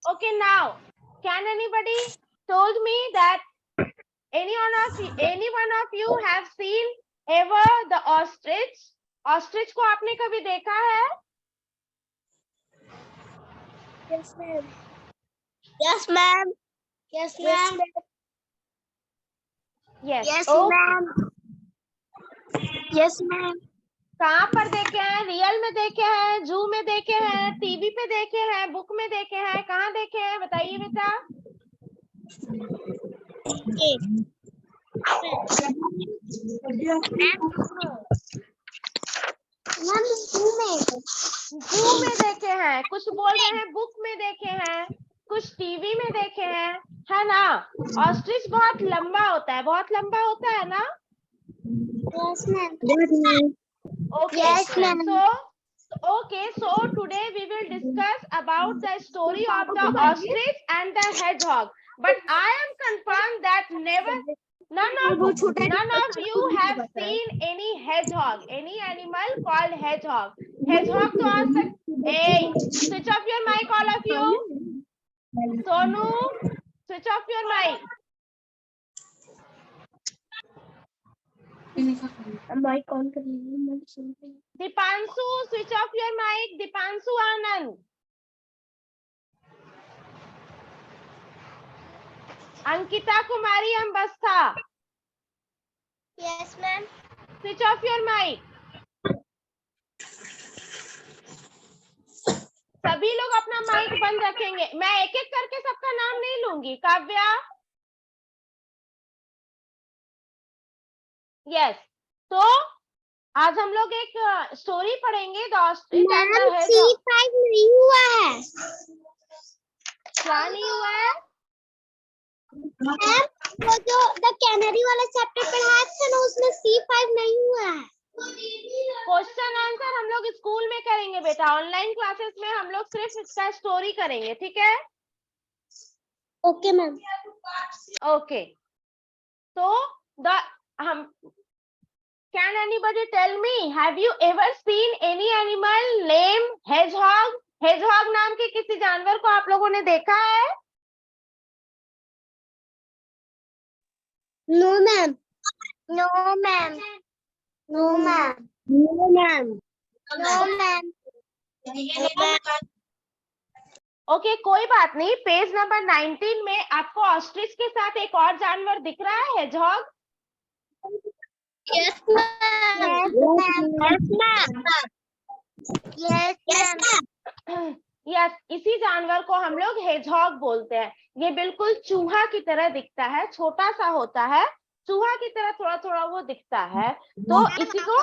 Okay, now can anybody told me that any one of you have seen ever the ostrich? Ostrich को आपने कभी देखा है? Yes, ma'am. Yes, ma'am. Yes, ma'am. Yes. Yes, Okay. ma'am. Yes, ma'am. कहाँ पर देखे हैं? Real में देखे हैं, जू में देखे हैं, टीवी पे देखे हैं, बुक में देखे हैं, कहाँ देखे हैं? बताइए बेटा। जू में देखे हैं, कुछ बोल रहे हैं बुक में देखे हैं, कुछ टीवी में देखे हैं, है ना? ऑस्ट्रिच बहुत लंबा होता है, बहुत लंबा होता है ना? Yes, ma'am. Yes, ma'am. Okay. Yes, ma'am. So today we will discuss about the story of the ostrich and the hedgehog. But I am confirmed that none of you have seen any hedgehog, any animal called hedgehog. Hedgehog तो आज तक, hey, switch off your mic, all of you. Sonu, switch off your mic. Mic on कर लीजिए। Dipanshu, switch off your mic. Dipanshu Anand. Ankita Kumari Ambastha. Yes, ma'am. Switch off your mic. सभी लोग अपना mic बंद रखेंगे। मैं एक एक करके सबका नाम नहीं लूंगी। काव्या, यस। तो आज हम लोग एक स्टोरी पढ़ेंगे, the ostrich and the hedgehog. C5 नहीं हुआ है। क्या नहीं हुआ है? मैम, वो जो द कैनरी वाला चैप्टर पढ़ाया था ना, उसमें C5 नहीं हुआ है। क्वेश्चन आंसर हम लोग स्कूल में करेंगे बेटा। ऑनलाइन क्लासेस में हम लोग सिर्फ इसका स्टोरी करेंगे, ठीक है? Okay ma'am. ओके। तो हम Can anybody tell me, have you ever seen any animal named hedgehog? Hedgehog नाम के किसी जानवर को आप लोगों ने देखा है? No ma'am. No ma'am. No ma'am. No ma'am. No ma'am. Okay, कोई बात नहीं। पेज नंबर 19 में आपको ऑस्ट्रिच के साथ एक और जानवर दिख रहा है, hedgehog. Yes ma'am. Yes ma'am. Yes ma'am. Yes, इसी जानवर को हम लोग हेजहॉग बोलते हैं। ये बिल्कुल चूहा की तरह दिखता है, छोटा सा होता है, चूहा की तरह थोड़ा थोड़ा वो दिखता है। तो इसी को,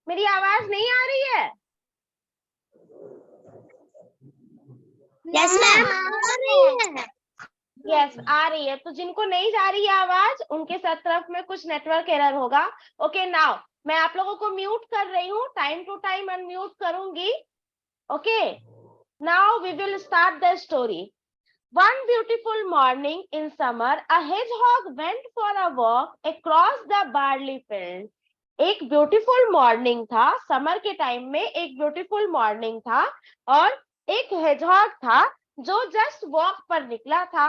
मेरी आवाज नहीं आ रही है? Yes ma'am. यस, आ रही है। तो जिनको नहीं जा रही है आवाज, उनके साथ तरफ में कुछ नेटवर्क एरर होगा। ओके, नाउ मैं आप लोगों को म्यूट कर रही हूँ, टाइम टू टाइम अनम्यूट करूंगी। Okay, now we will start the story. One beautiful morning in summer, a hedgehog went for a walk across the barley field. एक ब्यूटीफुल मॉर्निंग था, समर के टाइम में एक beautiful morning था, और एक hedgehog था जो जस्ट वॉक पर निकला था,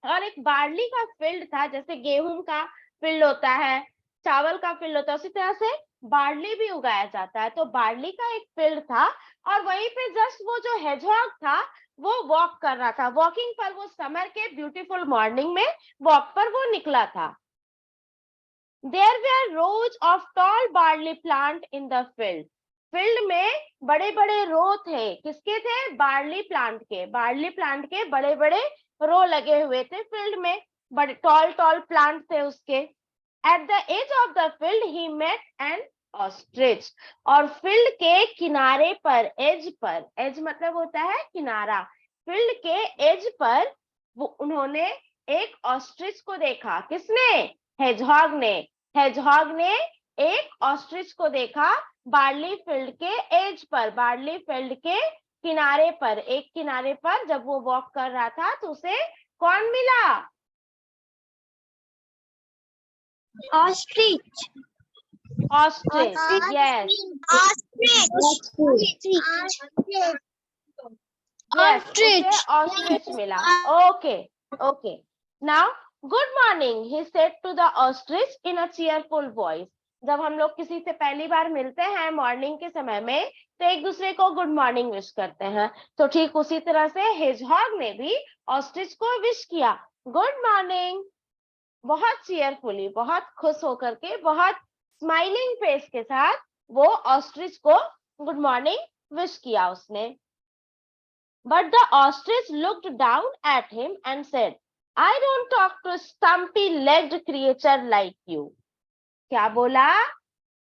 और एक बार्ली का फील्ड था। जैसे गेहूं का फील्ड होता है, चावल का फील्ड होता है, उसी तरह से बार्ली भी उगाया जाता है। तो बार्ली का एक फील्ड था, और वहीं पे जस्ट वो जो हेजहॉग था वो वॉक कर रहा था। वॉकिंग पर, वो समर के ब्यूटीफुल मॉर्निंग में वॉक पर वो निकला था। There were rows of tall barley plant in the field. Field में बड़े बड़े रो थे। किसके थे? बार्ली प्लांट के। बार्ली प्लांट के बड़े बड़े रो लगे हुए थे फील्ड में, बड़े टॉल टॉल प्लांट थे उसके। At the edge of the field he met an ostrich. और फील्ड के किनारे पर, एज पर, एज मतलब होता है किनारा, फील्ड के एज पर वो उन्होंने एक ऑस्ट्रिच को देखा। किसने? हेजहॉग ने। हेजहॉग ने एक ऑस्ट्रिच को देखा बार्ली फील्ड के एज पर, बार्ली फील्ड के किनारे पर, एक किनारे पर जब वो वॉक कर रहा था तो उसे कौन मिला? Ostrich. Ostrich. Yes. Ostrich. Yes, उसे Ostrich. ostrich मिला. Okay, okay. Now, good morning, he said to the ostrich in a cheerful voice. जब हम लोग किसी से पहली बार मिलते हैं मॉर्निंग के समय में तो एक दूसरे को गुड मॉर्निंग विश करते हैं. तो ठीक उसी तरह से हेजहॉग ने भी ऑस्ट्रिच को विश किया, गुड मॉर्निंग. बहुत चीयरफुली, बहुत खुश होकर के, बहुत स्माइलिंग फेस के साथ वो ऑस्ट्रिच को गुड मॉर्निंग विश किया उसने. But the ostrich looked down at him and said, I don't talk to stumpy-legged creature like you. क्या बोला?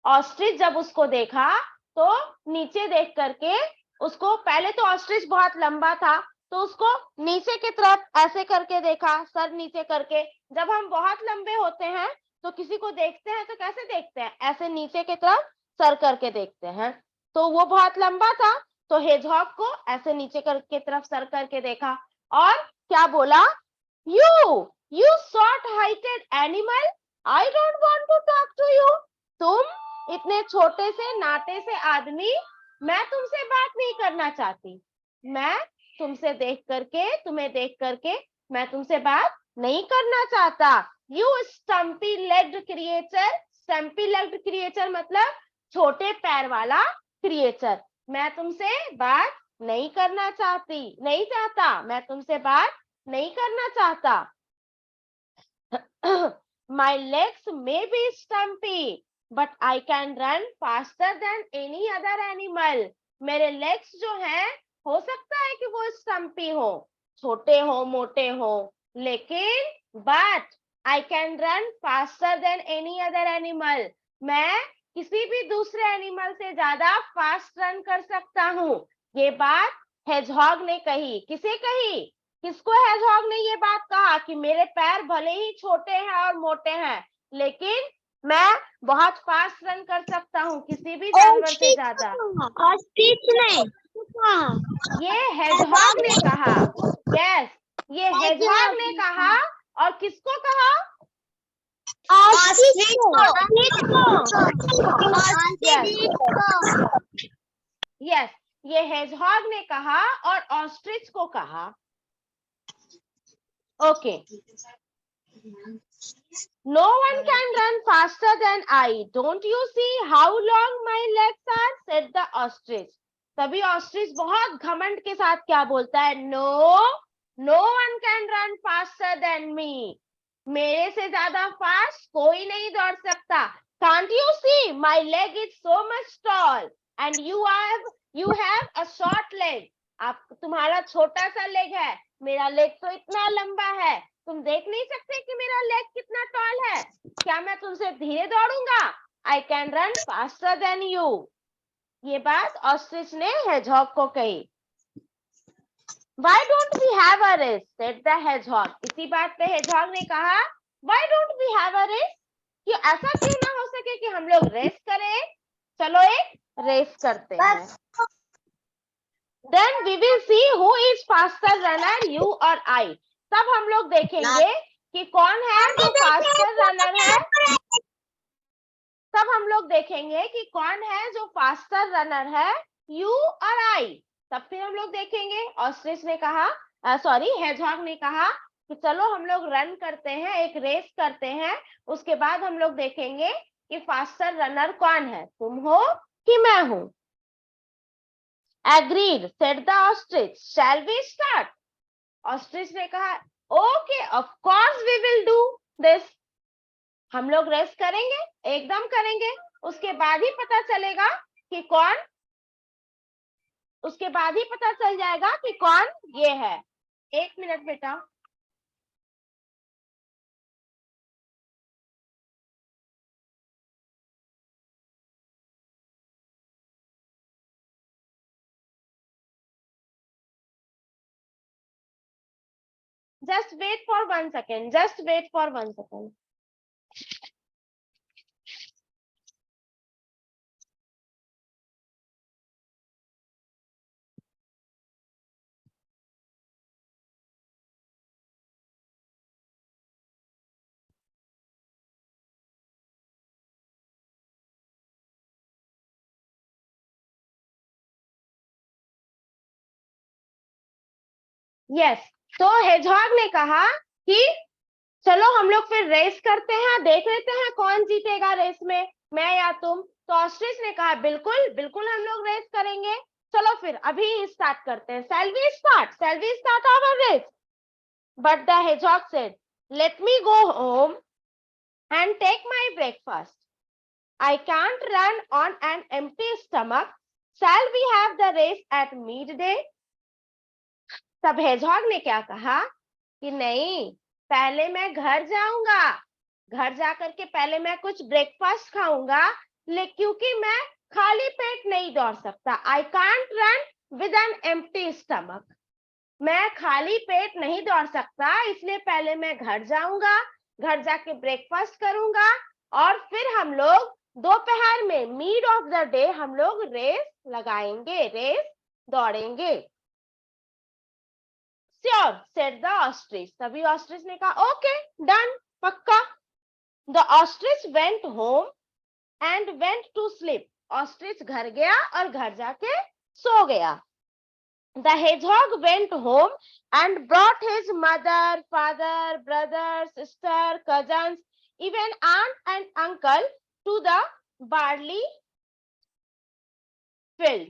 ऑस्ट्रिच जब उसको देखा तो नीचे देख करके उसको, पहले तो ऑस्ट्रिच बहुत लंबा था तो उसको नीचे की तरफ ऐसे करके देखा, सर नीचे करके. जब हम बहुत लंबे होते हैं तो किसी को देखते हैं तो कैसे देखते हैं? ऐसे नीचे की तरफ सर करके देखते हैं. तो वो बहुत लंबा था तो हेजहॉग को ऐसे नीचे की तरफ सर करके देखा और क्या बोला? You short heighted animal, I don't want to talk to you. तुम इतने छोटे से नाटे से आदमी, मैं तुमसे बात नहीं करना चाहती. मैं तुमसे देख करके, तुम्हें देख करके मैं तुमसे बात नहीं करना चाहता. You stumpy legged creature. Stumpy legged creature मतलब छोटे पैर वाला क्रिएचर. मैं तुमसे बात नहीं करना चाहती, नहीं चाहता, मैं तुमसे बात नहीं करना चाहता. My legs may be stumpy, but I can run faster than any other animal. मेरे legs जो हैं, हो सकता है कि वो stumpy हो, छोटे हो, मोटे हो, लेकिन but I can run faster than any other animal. मैं किसी भी दूसरे एनिमल से ज्यादा फास्ट रन कर सकता हूँ. ये बात हेजहॉग ने कही. किसे कही? किसको हेजहॉग ने ये बात कहा कि मेरे पैर भले ही छोटे हैं और मोटे हैं लेकिन मैं बहुत फास्ट रन कर सकता हूँ किसी भी जानवर से ज्यादा. Ostrich ने. ये हेजहॉग ने कहा. यस, ये हेजहॉग ने कहा. और किसको कहा? Ostrich यस, ये हेजहॉग ने कहा और ऑस्ट्रिच को कहा. Okay. No one can run faster than I. Don't you see how long my legs are? Said the ostrich. तभी ऑस्ट्रिच बहुत घमंड के साथ क्या बोलता है? No one can run faster than me. मेरे से ज्यादा फास्ट कोई नहीं दौड़ सकता. Can't you see my leg is so much tall and you have a short leg. आप, तुम्हारा छोटा सा लेग है, मेरा लेग तो इतना लंबा है. तुम देख नहीं सकते कि मेरा लेग कितना टॉल है. क्या मैं तुमसे धीरे दौड़ूंगा? I can run faster than you. ये बात ऑस्ट्रिच ने हेजहॉग को कही. Why don't we have a race? Said the hedgehog. इसी बात पे हेजहॉग ने कहा, Why don't we have a race? कि ऐसा क्यों ना हो सके कि हम लोग रेस करें. चलो एक रेस करते हैं. Then we will see who is faster runner, you or I. तब हम लोग देखेंगे कि कौन है जो फास्टर रनर है. तब हम लोग देखेंगे कि कौन है जो फास्टर रनर है, यू और आई. तब फिर हम लोग देखेंगे. ऑस्ट्रिच ने कहा, सॉरी हेजहॉग ने कहा कि चलो हम लोग रन करते हैं, एक रेस करते हैं. उसके बाद हम लोग देखेंगे कि फास्टर रनर कौन है, तुम हो कि मैं हूं. Agreed, said the ostrich. Shall we start? Ostrich ने कहा, okay, of course we will do this. हम लोग रेस करेंगे, एकदम करेंगे. उसके बाद ही पता चलेगा कि कौन, उसके बाद ही पता चल जाएगा कि कौन ये है. एक मिनट बेटा. Just wait for 1 second. Just wait for 1 second. Yes, तो हेजहॉग ने कहा कि चलो हम लोग फिर रेस करते हैं, देख लेते हैं कौन जीतेगा रेस में, मैं या तुम। तो ऑस्ट्रिच ने कहा बिल्कुल बिल्कुल हम लोग रेस करेंगे, चलो फिर अभी स्टार्ट करते हैं। shall we start our race? But the hedgehog said, let me go home and take my breakfast. I can't run on an empty stomach. Shall we have the race at midday? तब hedgehog ने क्या कहा कि नहीं, पहले मैं घर जाऊंगा, घर जाकर के पहले मैं कुछ ब्रेकफास्ट खाऊंगा, लेकिन क्योंकि मैं खाली पेट नहीं दौड़ सकता। I can't run with an empty stomach, मैं खाली पेट नहीं दौड़ सकता, इसलिए पहले मैं घर जाऊंगा, घर जाके ब्रेकफास्ट करूंगा, और फिर हम लोग दोपहर में मिड ऑफ द डे हम लोग रेस लगाएंगे, रेस दौड़ेंगे। श्योर सेड द ऑस्ट्रिच, तभी ऑस्ट्रिच ने कहा ओके डन, पक्का। The ostrich went home and went to sleep, ostrich घर गया और घर जाके सो गया। The hedgehog went home and brought his mother, father, brother, sister, cousins, even aunt and uncle to the barley field.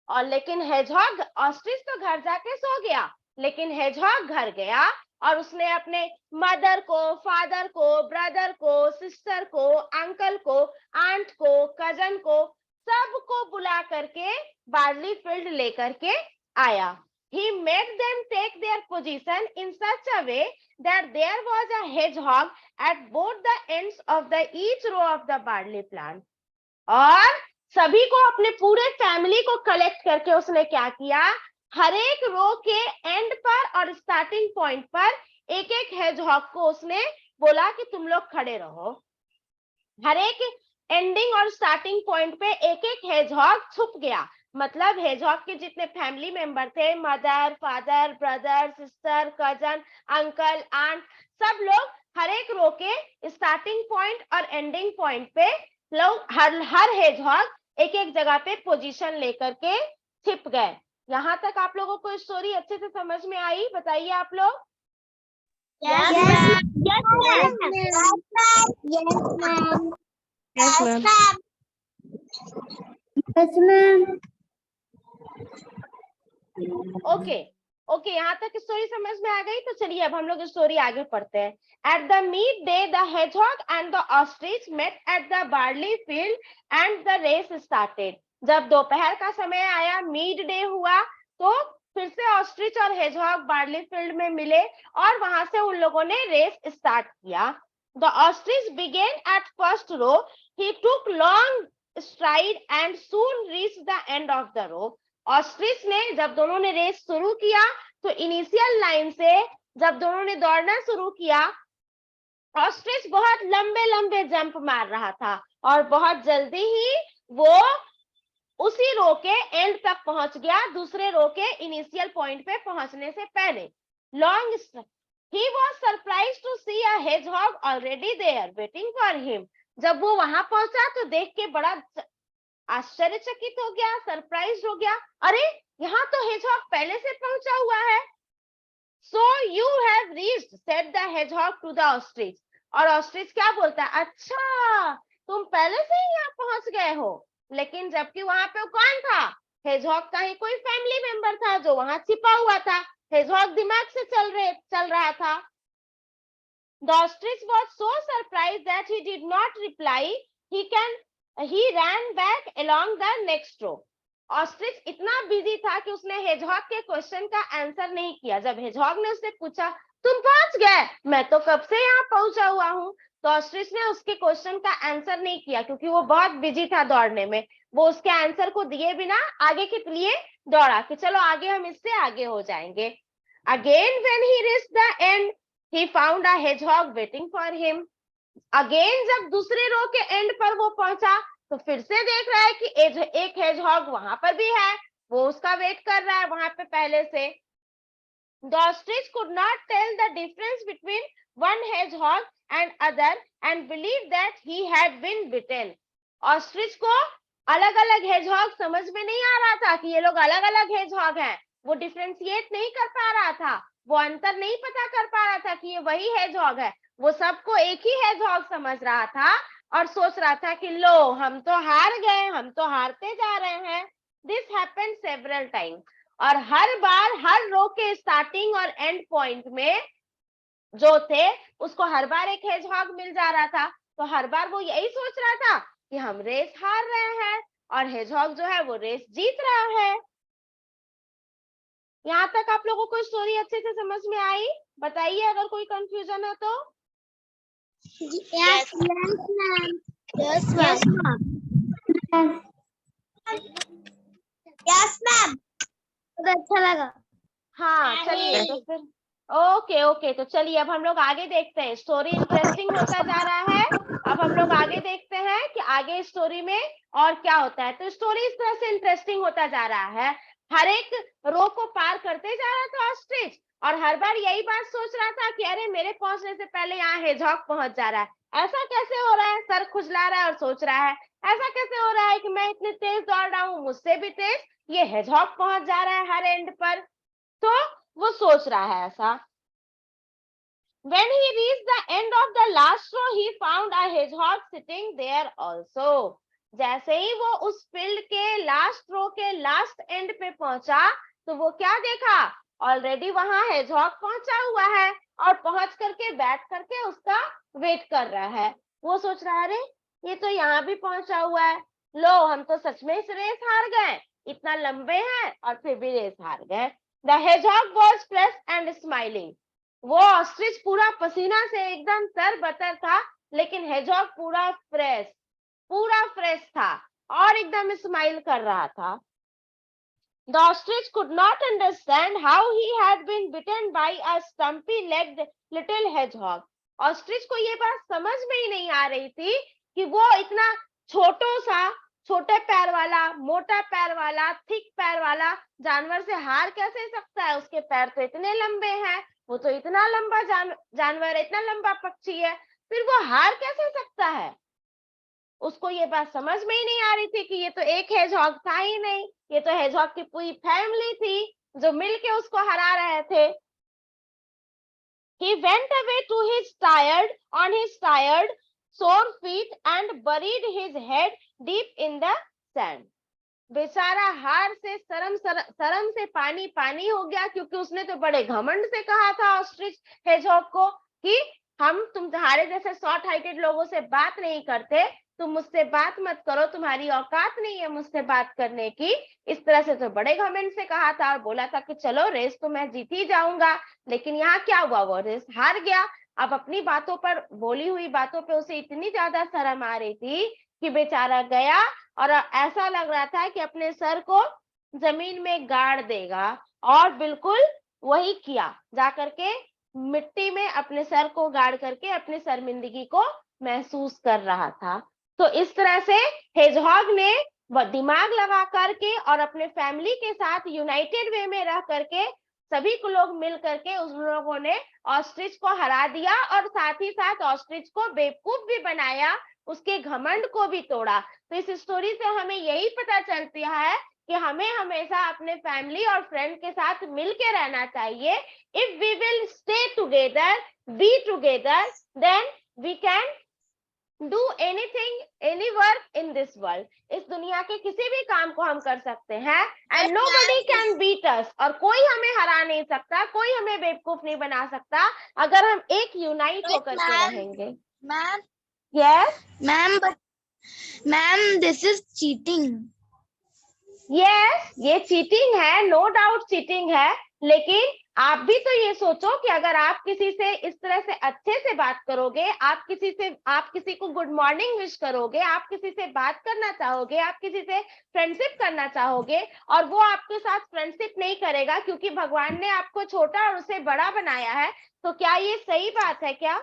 और लेकिन hedgehog, ostrich तो घर जाके सो गया, लेकिन hedgehog घर गया और उसने अपने मदर को, फादर को, ब्रदर को, सिस्टर को, अंकल को, आंट को, कजन को, सबको बुला करके बार्ली फील्ड लेकर के आया। He made them take their position in such a way that there was a hedgehog at both the ends of the each row of the barley plant. और सभी को, अपने पूरे फैमिली को कलेक्ट करके उसने क्या किया, हर एक रो के एंड पर और स्टार्टिंग पॉइंट पर एक एक हेजहॉग को उसने बोला कि तुम लोग खड़े रहो। हर एक एंडिंग और स्टार्टिंग पॉइंट पे एक एक हेजहॉग छुप गया, मतलब हेजहॉग के जितने फैमिली मेंबर थे, mother, father, brother, sister, cousin, uncle, aunt, सब लोग हर एक रो के स्टार्टिंग पॉइंट और एंडिंग पॉइंट पे लोग हर हेजहॉग एक एक जगह पे पोजीशन लेकर के छिप गए। यहाँ तक आप लोगों को स्टोरी अच्छे से समझ में आई? बताइए आप लोग। Yes, ma'am. Yes, ma'am. Yes, ma'am. Yes, ma'am. Okay, यहाँ तक स्टोरी समझ में आ गई? तो चलिए अब हम लोग स्टोरी आगे पढ़ते हैं। At the mid day the hedgehog and the ostrich met at the barley field and the race started. जब दोपहर का समय आया, मिड डे हुआ, तो फिर से ऑस्ट्रिच और हेजहॉग बार्ली फील्ड में मिले और वहां से उन लोगों ने रेस स्टार्ट किया। The ostrich began at first row, he took long stride and soon reach the end of the row. Ostrich ने, जब दोनों ने रेस शुरू किया, तो इनिशियल लाइन से जब दोनों ने दौड़ना शुरू किया, ऑस्ट्रिच बहुत लंबे लंबे जंप मार रहा था और बहुत जल्दी ही वो उसी रो के एंड तक पहुंच गया, दूसरे रो के इनिशियल पॉइंट पे पहुंचने से पहले। Long he was surprised to see a hedgehog already there waiting for him. जब वो वहां पहुंचा तो देख के बड़ा आश्चर्यचकित हो गया, सरप्राइज हो गया, अरे यहाँ तो हेजहॉग पहले से पहुंचा हुआ है। So you have reached, said the hedgehog to the ostrich. और ऑस्ट्रिच क्या बोलता है, अच्छा तुम पहले से ही यहाँ पहुंच गए हो। लेकिन जबकि वहां पे कौन था, हेजहॉग का ही कोई फैमिली मेंबर था जो वहां छिपा हुआ था। हेजहॉग दिमाग से चल रहा था। The ostrich was so surprised that he did not reply. He ran back along the next row. Ostrich इतना बिजी था कि उसने हेजहॉग के क्वेश्चन का आंसर नहीं किया। जब हेजहॉग ने उससे पूछा तुम पहुंच गए, मैं तो कब से यहाँ पहुंचा हुआ हूँ, तो ऑस्ट्रिच ने उसके क्वेश्चन का आंसर नहीं किया क्योंकि वो बहुत बिजी था दौड़ने में। वो उसके आंसर को दिए बिना आगे के लिए दौड़ा कि चलो आगे हम इससे आगे हो जाएंगे। Again when he reached the end he found a hedgehog waiting for him. Again जब दूसरे रो के एंड पर वो पहुंचा तो फिर से देख रहा है कि एक हेजहॉग वहां पर भी है, वो उसका वेट कर रहा है वहां पे पहले से। The ostrich could not tell the difference between one hedgehog and other and believed that he had been bitten. Ostrich को अलग अलग हेजहॉग समझ में नहीं आ रहा था कि ये लोग अलग अलग हेजहॉग हैं, वो डिफरेंशिएट नहीं कर पा रहा था, वो अंतर नहीं पता कर पा रहा था कि ये वही हेजहॉग है। वो सबको एक ही हेजहॉग समझ रहा था और सोच रहा था कि लो हम तो हार गए, हम तो हारते जा रहे हैं। दिस हैपेंड सेवरल टाइम्स, और हर बार हर रो के स्टार्टिंग और एंड पॉइंट में जो थे उसको हर बार एक हेजहॉग मिल जा रहा था। तो हर बार वो यही सोच रहा था कि हम रेस हार रहे हैं और हेजहॉग जो है वो रेस जीत रहा है। यहाँ तक आप लोगों को स्टोरी अच्छे से समझ में आई? बताइए अगर कोई कंफ्यूजन है तो। Yes, ma'am. Yes, ma'am. Yes, ma'am. अच्छा लगा। हाँ चलिए तो फिर ओके ओके, तो चलिए अब हम लोग आगे देखते हैं। स्टोरी इंटरेस्टिंग होता जा रहा है। अब हम लोग आगे देखते हैं कि आगे स्टोरी में और क्या होता है। तो स्टोरी इस तरह से इंटरेस्टिंग होता जा रहा है। हर एक रो को पार करते जा रहा था ऑस्ट्रिच, और हर बार यही बात सोच रहा था कि अरे मेरे पहुंचने से पहले यहाँ हेजहॉग पहुंच जा रहा है। ऐसा कैसे हो रहा है? सर खुजला रहा है और सोच रहा है ऐसा कैसे हो रहा है कि मैं इतनी तेज दौड़ रहा हूँ, मुझसे भी तेज ये हेजहॉग पहुंच जा रहा है हर एंड पर। तो वो सोच रहा है ऐसा। When he reached the end of the last row, he found a hedgehog sitting there also. जैसे ही वो उस फील्ड के लास्ट रो के लास्ट एंड पे पहुंचा तो वो क्या देखा? ऑलरेडी वहां हेजहॉग पहुंचा हुआ है और पहुंच करके बैठ करके उसका वेट कर रहा है। वो सोच रहा है अरे ये तो यहाँ भी पहुंचा हुआ है, लो हम तो सच में इस रेस हार गए, इतना लंबे हैं और फिर भी रेस हार गए। The hedgehog was fresh and smiling. वो ऑस्ट्रिच पूरा पसीना से एकदम तरबतर था, लेकिन हेजहॉग पूरा फ्रेश था और एकदम स्माइल कर रहा था। The ostrich could not understand how he had been bitten by a stumpy-legged little hedgehog. Ostrich को ये बात समझ में ही नहीं आ रही थी कि वो इतना छोटे पैर वाला, मोटा पैर वाला, थिक पैर वाला जानवर से हार कैसे सकता है। उसके पैर तो इतने लंबे हैं, वो तो इतना लंबा जानवर, इतना लंबा पक्षी है, फिर वो हार कैसे सकता है। उसको ये बात समझ में ही नहीं आ रही थी कि ये तो एक हेजहॉग था ही नहीं, ये तो हेजहॉग की पूरी फैमिली थी जो मिलके उसको हरा रहे थे। He went away to his tired, sore feet and buried his head deep in the sand. बेचारा हार से शर्म से पानी पानी हो गया, क्योंकि उसने तो बड़े घमंड से कहा था ऑस्ट्रिच हेजहॉग को कि हम तुम्हारे जैसे शॉर्ट हाइटेड लोगों से बात नहीं करते, तुम मुझसे बात मत करो, तुम्हारी औकात नहीं है मुझसे बात करने की। इस तरह से तो बड़े घमंड से कहा था और बोला था कि चलो रेस तो मैं जीत ही जाऊंगा। लेकिन यहाँ क्या हुआ, वो रेस हार गया। अब अपनी बातों पर, बोली हुई बातों पे उसे इतनी ज्यादा शर्म आ रही थी कि बेचारा गया और ऐसा लग रहा था कि अपने सर को जमीन में गाड़ देगा, और बिल्कुल वही किया। जाकर के मिट्टी में अपने सर को गाड़ करके अपने शर्मिंदगी को महसूस कर रहा था। तो इस तरह से हेजहॉग ने दिमाग लगा करके और अपने फैमिली के साथ यूनाइटेड वे में रह करके सभी को लोग मिल करके उस लोगों ने ऑस्ट्रिच को हरा दिया, और साथ ही साथ ऑस्ट्रिच को बेवकूफ भी बनाया, उसके घमंड को भी तोड़ा। तो इस स्टोरी से हमें यही पता चलता है कि हमें हमेशा अपने फैमिली और फ्रेंड के साथ मिलके रहना चाहिए। If we will stay together, be together, then we can do anything, any work in this world. इस दुनिया के किसी भी काम को हम कर सकते हैं, and nobody can beat us, और कोई हमें हरा नहीं सकता, कोई हमें बेवकूफ नहीं बना सकता अगर हम एक यूनाइट होकर के रहेंगे। Ma'am, yes ma'am, this is cheating. Yes, ये चीटिंग है, नो डाउट चीटिंग है। लेकिन आप भी तो ये सोचो कि अगर आप किसी से इस तरह से अच्छे से बात करोगे, आप किसी को गुड मॉर्निंग विश करोगे, आप किसी से बात करना चाहोगे, आप किसी से फ्रेंडशिप करना चाहोगे, और वो आपके साथ फ्रेंडशिप नहीं करेगा क्योंकि भगवान ने आपको छोटा और उसे बड़ा बनाया है, तो क्या ये सही बात है क्या?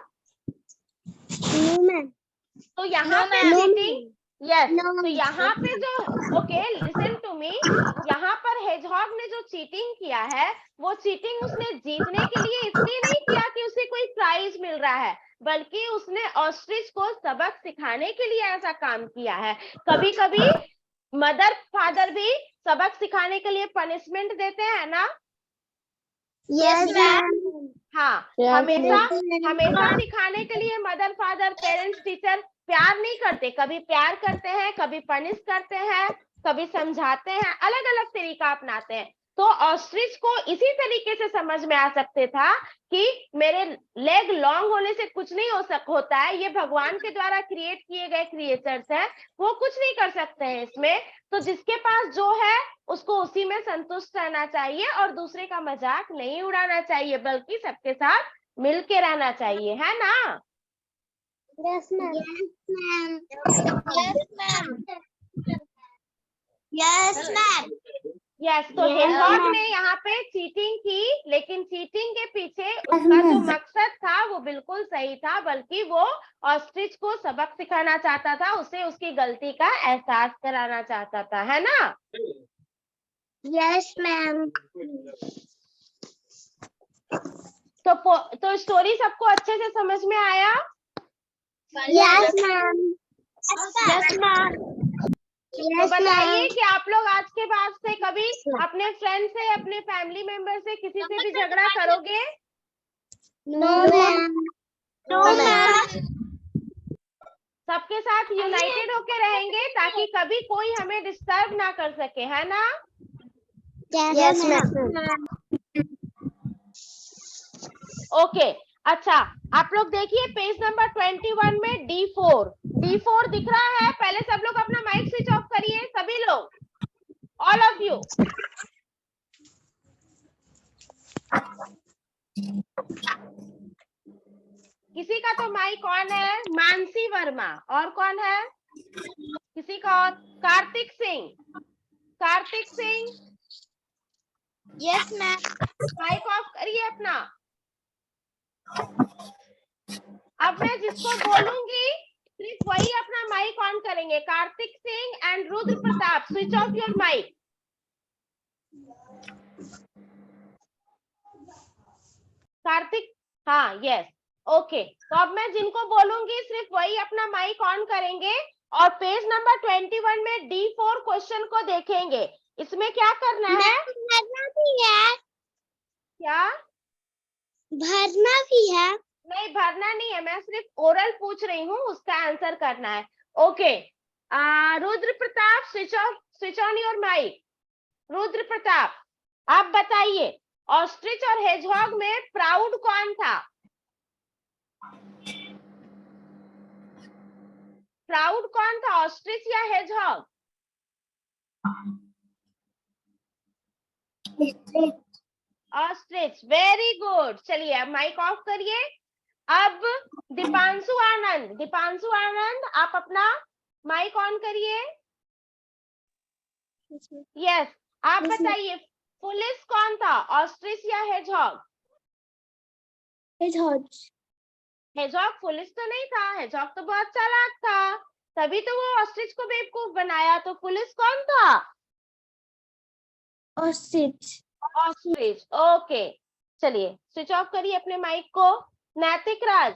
तो यहाँ पे चीटिंग, यस, तो यहाँ पे जो, ओके लिसन टू मी, यहाँ पर हेजहॉग ने जो चीटिंग किया है, वो चीटिंग उसने जीतने के लिए इसलिए नहीं किया कि उसे कोई प्राइज मिल रहा है, बल्कि उसने ऑस्ट्रिच को सबक सिखाने के लिए ऐसा काम किया है। कभी कभी मदर फादर भी सबक सिखाने के लिए पनिशमेंट देते हैं ना, Yes, ma'am. हाँ, हमेशा सिखाने के लिए मदर फादर पेरेंट्स टीचर प्यार नहीं करते, कभी प्यार करते हैं, कभी पनिश करते हैं, कभी समझाते हैं, अलग अलग तरीका अपनाते हैं। तो ऑस्ट्रिच को इसी तरीके से समझ में आ सकते था कि मेरे लेग लॉन्ग होने से कुछ नहीं होता है, ये भगवान के द्वारा क्रिएट किए गए क्रिएचर्स हैं, वो कुछ नहीं कर सकते हैं इसमें। तो जिसके पास जो है उसको उसी में संतुष्ट रहना चाहिए और दूसरे का मजाक नहीं उड़ाना चाहिए, बल्कि सबके साथ मिल के रहना चाहिए, है ना? Yes, ma'am. Yes, ma'am. Yes, ma'am. Yes, तो Yes, हेजहॉग ma'am. ने यहाँ पे चीटिंग की, लेकिन चीटिंग के पीछे उसका जो मकसद था वो बिल्कुल सही था, बल्कि वो ऑस्ट्रिच को सबक सिखाना चाहता था, उसे उसकी गलती का एहसास कराना चाहता था, है ना? Yes, ma'am. तो स्टोरी सबको अच्छे से समझ में आया? Yes, ma'am. Yes, ma'am. तो बताइए कि आप लोग आज के बाद से कभी अपने फ्रेंड से, अपने फैमिली मेंबर से, किसी से भी झगड़ा करोगे? No, ma'am. No, ma'am. सबके साथ यूनाइटेड होके रहेंगे ताकि कभी कोई हमें डिस्टर्ब ना कर सके, है ना? Yes, ma'am. ओके, अच्छा, आप लोग देखिए पेज नंबर 21 में D4 दिख रहा है? पहले सब लोग अपना माइक स्विच ऑफ करिए, सभी लोग, ऑल ऑफ यू। किसी का तो माइक ऑन है, मानसी वर्मा, और कौन है? किसी का और? Kartik Singh, Yes, ma'am. Mike off करिए अपना। अब मैं जिसको बोलूंगी सिर्फ वही अपना माइक ऑन करेंगे। Kartik Singh and Rudra Pratap, switch off your mic. Kartik, हाँ, यस, ओके। तो अब मैं जिनको बोलूंगी सिर्फ वही अपना माइक ऑन करेंगे और पेज नंबर 21 में D4 क्वेश्चन को देखेंगे। इसमें क्या करना है? भरना भी है। क्या भरना भी है? नहीं, भरना नहीं है, मैं सिर्फ ओरल पूछ रही हूँ, उसका आंसर करना है। Okay, Rudra Pratap, switch on your mike. Rudra Pratap, आप बताइए, ऑस्ट्रिच और हेजहॉग में प्राउड कौन था? प्राउड कौन था, ऑस्ट्रिच या हेजहॉग? Ostrich, very good. चलिए अब माइक ऑफ करिए। अब दीपांशु आनंद, आप अपना माइक ऑन करिए। यस, आप बताइए, पुलिस कौन था, ऑस्ट्रिच या हेजहॉग? हेजहॉग पुलिस तो नहीं था, हेजहॉग तो बहुत चालाक था, तभी तो वो ऑस्ट्रिच को बेवकूफ बनाया। तो पुलिस कौन था? ऑस्ट्रिच। ओके, चलिए स्विच ऑफ करिए अपने माइक को। नैतिक राज,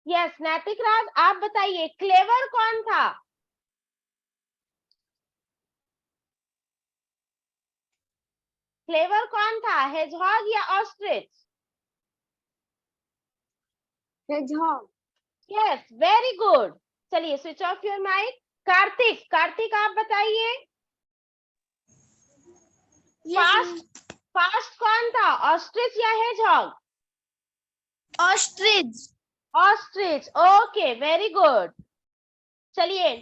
यस, नैतिक राज, आप बताइए, क्लेवर कौन था? क्लेवर कौन था, हेजहॉग या ostrich? Hedgehog. Yes, very good. चलिए switch off your mic. Kartik, आप बताइए, फास्ट कौन था, ऑस्ट्रिच या hedgehog? Ostrich, okay, very good. चलिए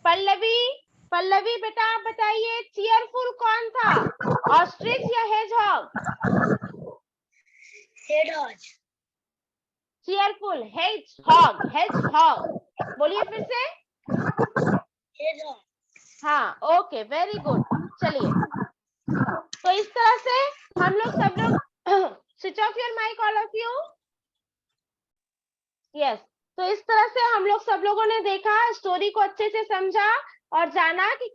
पल्लवी बेटा, आप बताइए, चीयरफुल कौन था, ऑस्ट्रिच या हेजहॉग? चीयरफुल, हेजहॉग, बोलिए फिर से। हाँ, ओके, वेरी गुड। चलिए, तो इस तरह से हम लोग सब लोग switch off your mike all of you. Yes, तो इस तरह से हम लोग सब लोगों ने देखा, स्टोरी को अच्छे से समझा और जाना कि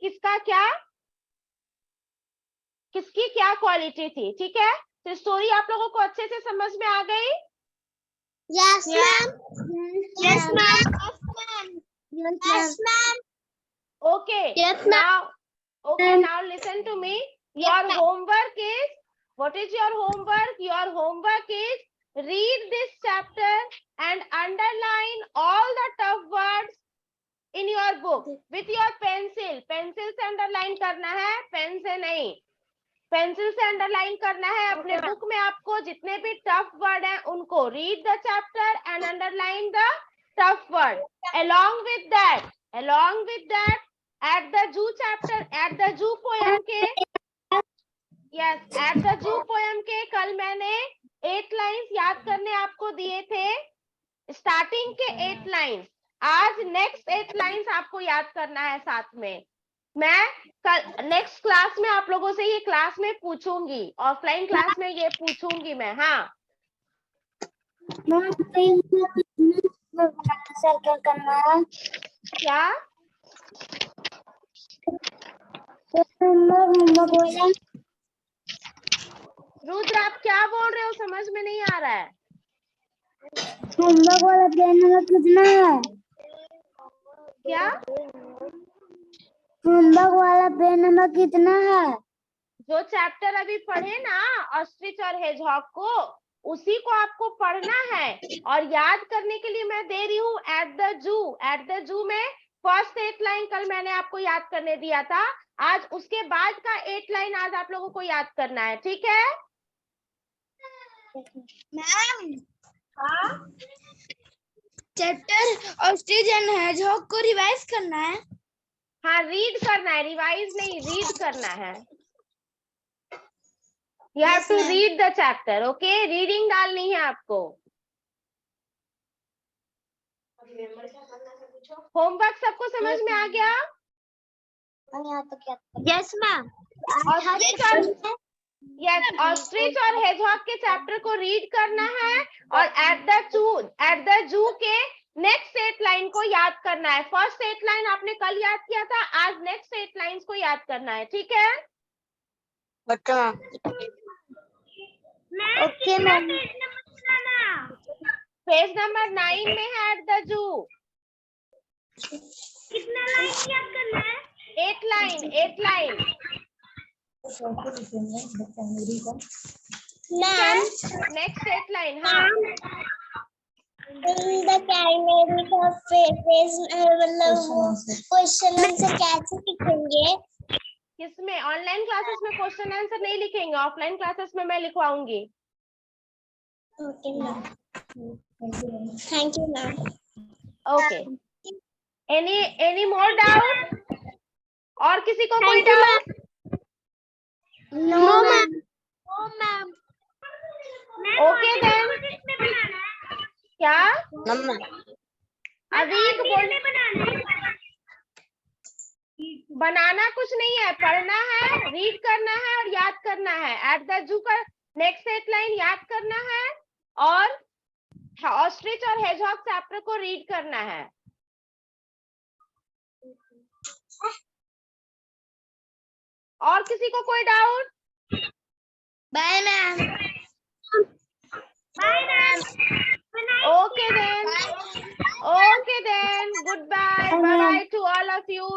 किसकी क्या क्वालिटी थी। ठीक है, तो स्टोरी आप लोगों को अच्छे से समझ में आ गई? Yes, ma'am. Yes, ma'am. Yes, ma'am. Yes, ma'am. Okay. Yes, ma'am. Now Okay, now listen to me. Your homework is, what is your homework? Your homework is read this chapter and underline all the tough words in your book with your pencil. Pencil से underline करना है, pen से नहीं. Pencil से underline करना है. अपने book में आपको जितने भी टफ वर्ड हैं उनको read the chapter and underline the tough word. along with that at the zoo chapter, at the zoo poem के, yes, at the zoo poem के कल मैंने 8 लाइंस याद करने आपको दिए थे. स्टार्टिंग के 8 लाइंस, आज नेक्स्ट 8 लाइंस आपको याद करना है साथ में. मैं कल नेक्स्ट क्लास में आप लोगों से ये क्लास में पूछूंगी, ऑफलाइन क्लास में ये पूछूंगी मैं. हाँ, सर्कल करना है क्या रुद्र आप क्या बोल रहे हो, समझ में नहीं आ रहा है. होमवर्क वाला पेन नंबर कितना है? क्या होमवर्क वाला पेन नंबर कितना है? जो चैप्टर अभी पढ़े ना ऑस्ट्रिच और हेजहॉग को, उसी को आपको पढ़ना है और याद करने के लिए मैं दे रही हूँ at the zoo. At the zoo में फर्स्ट 8 लाइन कल मैंने आपको याद करने दिया था. आज उसके बाद का 8 लाइन आज आप लोगों को याद करना है. ठीक है मैम, हाँ, चैप्टर ऑस्ट्रिच एंड हेजहॉग को रिवाइज करना है. हाँ रीड करना है, रिवाइज नहीं, रीड करना है. You have to read the chapter, okay? Reading डालनी है आपको. होमवर्क सबको समझ में आ गया? Yes ma'am. ऑस्ट्रिच और हेजहॉग के चैप्टर को रीड करना है और एट द जू के नेक्स्ट 8 लाइन को याद करना है. फर्स्ट 8 लाइन आपने कल याद किया था, आज नेक्स्ट 8 लाइंस को याद करना है. ठीक है ओके मैम. पेज नंबर 9 में है एट द जू. कितना लाइन याद करना है? 8 लाइन. Ma'am, next 8 line. हाँ, द प्राइमरी का फेज मतलब क्वेश्चन आंसर कैसे लिखेंगे? किसमें? ऑनलाइन क्लासेस में क्वेश्चन आंसर नहीं लिखेंगे, ऑफलाइन क्लासेस में मैं लिखवाऊंगी. Okay ma'am. Thank you ma'am. Okay, any more doubt? और किसी को कोई doubt? No ma'am. No ma'am. Okay then. क्या अभी बनाना कुछ नहीं है, पढ़ना है, रीड करना है और याद करना है. एट द जू का नेक्स्ट 8 लाइन याद करना है और ऑस्ट्रिच और हेजहॉग चैप्टर को रीड करना है. और किसी को कोई doubt? Bye ma'am. Bye ma'am. Okay then. Goodbye. Bye bye to all of you.